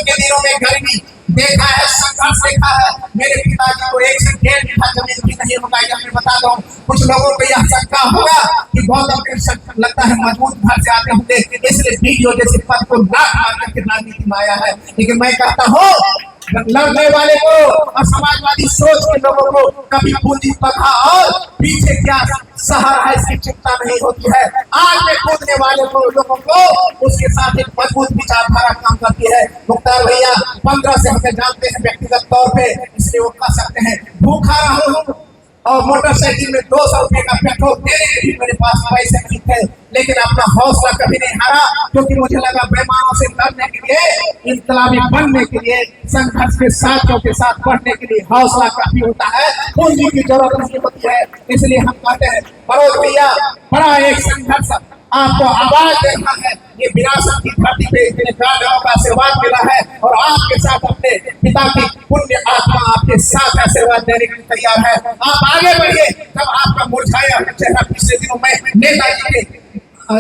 के दिनों में गर्मी देखा है, संघर्ष देखा है। मेरे पिताजी को 1 से 1.5 बीघा जमीन भी नहीं होगा। यह मैं बता दूं, कुछ लोगों को यह शंका होगा कि गौतम कृष्ण लगता है मजबूत घर से आते होंगे, इसलिए वीडियो जैसे पद को लात मार करके राजनीति में आया है। लेकिन मैं कहता हूँ, लड़ने वाले को और समाजवादी सोच के लोगों को कभी पूंजी पका और पीछे क्या सहारा है इसकी चिंता नहीं होती है। आज में कूदने वाले को लोगों को उसके साथ एक मजबूत विचारधारा काम करती है। मुख्तार भैया 15 से हमें जानते हैं व्यक्तिगत तौर पे, इसलिए वो कह सकते हैं भूखा रहूं और मोटरसाइकिल में 200 रुपए का पेट्रोल देने के भी मेरे पास पैसे नहीं थे, लेकिन अपना हौसला कभी नहीं हारा, क्योंकि मुझे लगा बेईमानों से लड़ने के लिए, इनकलाबी बनने के लिए, संघर्ष के साथियों के साथ बढ़ने के लिए हौसला काफी होता है, पूंजी की जरूरत नहीं होती है। इसलिए हम कहते हैं मनोज भैया, बड़ा एक संघर्ष आपको आवाज देना है। ये विरासत की धरती पे इतने गांव का आशीर्वाद मिला है और आपके साथ अपने पिता की पुण्य आत्मा आपके साथ आशीर्वाद देने के लिए तैयार है। आप आगे बढ़िए। जब आपका मुरझाया चेहरा पिछले दिनों में नेताजी के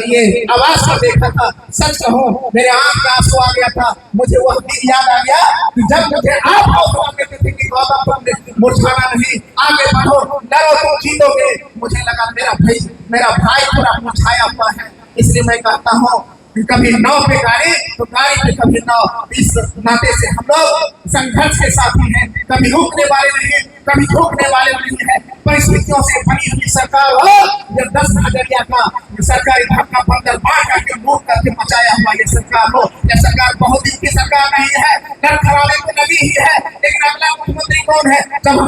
ये आवाज को देखा था, सच कहूं मेरे आंख का आंसू आ गया था। मुझे वह दिन याद आ गया कि जब मुझे आप हौसला देते थे कि गौतम तुमने मुरझाना नहीं, आगे बढ़ो, लड़ो, तुम जीतोगे। मुझे लगा मेरा भाई पूरा मुरझाया हुआ है। इसलिए मैं कहता हूँ कभी नाव पे गाड़ी तो गाड़ी पे कभी नाव। इस नाते से हम लोग संघर्ष के साथी हैं, कभी रुकने वाले नहीं, कभी झुकने वाले नहीं है। परिस्थितियों से बनी हुई सरकार हो या 10 नजरिया का सरकारी धक्का बंदर मार करके मूव करके मचाया हुआ ये सरकार हो, यह सरकार बहुत दिन की सरकार नहीं है, लड़खड़ाने को लगी ही है। लेकिन अगला मुख्यमंत्री कौन है? जब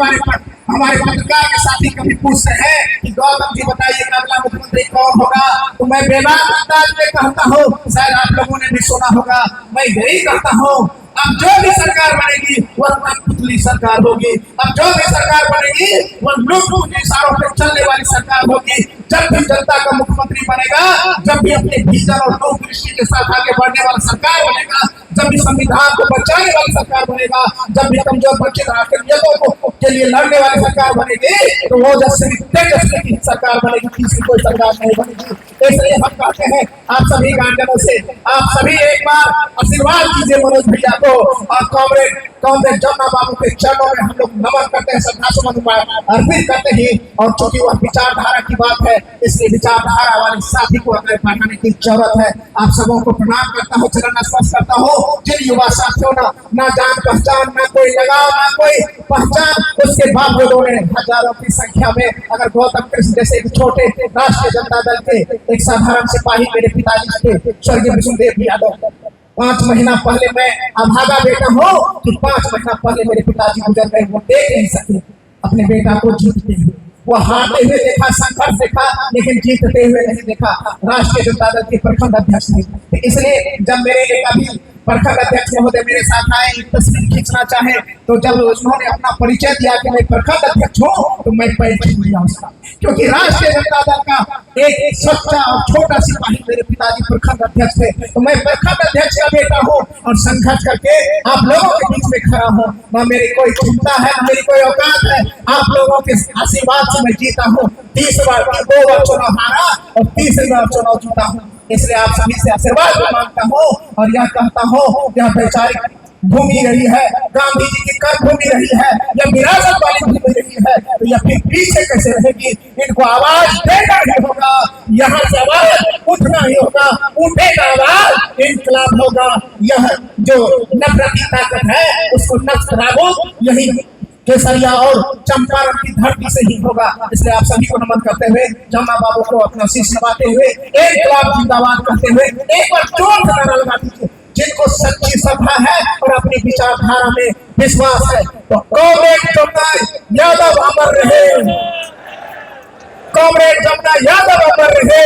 हमारे पत्रकार के साथी कभी पूछते हैं कि गौतम जी बताइए अगला मुख्यमंत्री कौन होगा, तो मैं बेबाक अंदाज में कहता हूँ, शायद आप लोगों ने भी सुना होगा, मैं यही कहता हूँ अब जो भी सरकार बनेगी वह कठपुतली सरकार होगी। अब जो भी सरकार बनेगी वह लूट के इशारों पर चलने वाली सरकार होगी। जब भी जनता का मुख्यमंत्री बनेगा, जब भी अपने भीतर और दूरदृष्टि के साथ आगे बढ़ने वाला सरकार बनेगा, जब भी संविधान को बचाने वाली सरकार बनेगा, जब भी कमजोर वंचित राष्ट्रीयतों को के लिए लड़ने वाली सरकार बनेगी, तो वो तेजस्वी की सरकार बनेगी, तीसरी कोई सरकार नहीं बनेगी। इसलिए हम कहते हैं आप सभी गांजनों से, आप सभी एक बार आशीर्वाद दीजिए मनोज भैया को, और कांग्रेस जमुना बाबू के चरणों में हम लोग नमन करते हैं, श्रद्धासुमन अर्पित करते हैं। और चूंकि वह विचारधारा की बात है, इसलिए विचारधारा वाले साथी को अगर बढ़ाने की जरूरत है। आप सबों को प्रणाम करता हूँ, चरण स्पर्श करता हूँ। जिन युवा साथियों ना जान पहचान, ना कोई लगाव, ना कोई पहचान, उसके बावजूद ने हजारों की संख्या में अगर गौतम कृष्ण जैसे एक छोटे राष्ट्रीय जनता दल के एक साधारण सिपाही मेरे पिताजी के स्वर्गीय विष्णुदेव यादव 5 महीना पहले, मैं अभागा बेटा हूँ कि 5 महीना पहले मेरे पिताजी गुजर गए, वो देख नहीं सके अपने बेटा को जीतते हुए। वो हारते हुए देखा, संघर्ष देखा, लेकिन जीतते हुए नहीं देखा। राष्ट्रीय जनता दल के प्रखंड अध्यक्ष ने, इसलिए जब मेरे अभी प्रखंड अध्यक्ष महोदय मेरे साथ आए, तस्वीर खींचना चाहे, तो जब उन्होंने अपना परिचय दिया कि मैं प्रखंड अध्यक्छ हूँ, तो मैं पैर छू लिया उसका, क्योंकि राष्ट्रीय जनता दल का एक सच्चा और छोटा सिपाही मेरे पिताजी प्रखंड अध्यक्ष थे। तो मैं प्रखंड अध्यक्ष का बेटा हूँ और संघर्ष करके आप लोगों के बीच में खड़ा हूँ। न मेरी कोई क्षमता है, न मेरी कोई औकात है, आप लोगों के आशीर्वाद से मैं जीता हूँ। 30 बार 2 बार चुनाव हारा और 30 बार चुनाव जीता हूँ। इसलिए आप सभी से आशीर्वाद मांगता हूँ और यह कहता हूँ, यह वैचारिक भूमि रही है, गांधी जी की कर्म भूमि रही है, यह विरासत वाली भूमि रही है, तो यह फिर पीछे कैसे रहेगी? इनको आवाज देना ही होगा, यहाँ से आवाज उठना ही होगा, उठेगा आवाज इनकलाब होगा। यह जो नफरत की ताकत है उसको नष्ट नाबूद यही केसरिया और चंपारण की धरती से ही होगा। इसलिए आप सभी को नमन करते हुए, जमुना बाबू को अपना शीश नवाते हुए, इनकलाब जिंदाबाद करते हुए एक बार जोर से नारा लगा दीजिए। जिनको सच्ची श्रद्धा है और अपनी विचारधारा में विश्वास है, तो कांग्रेस जमुना यादव अमर रहे, कांग्रेस जमुना यादव अमर रहे।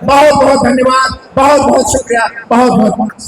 बहुत बहुत धन्यवाद, बहुत बहुत शुक्रिया, बहुत बहुत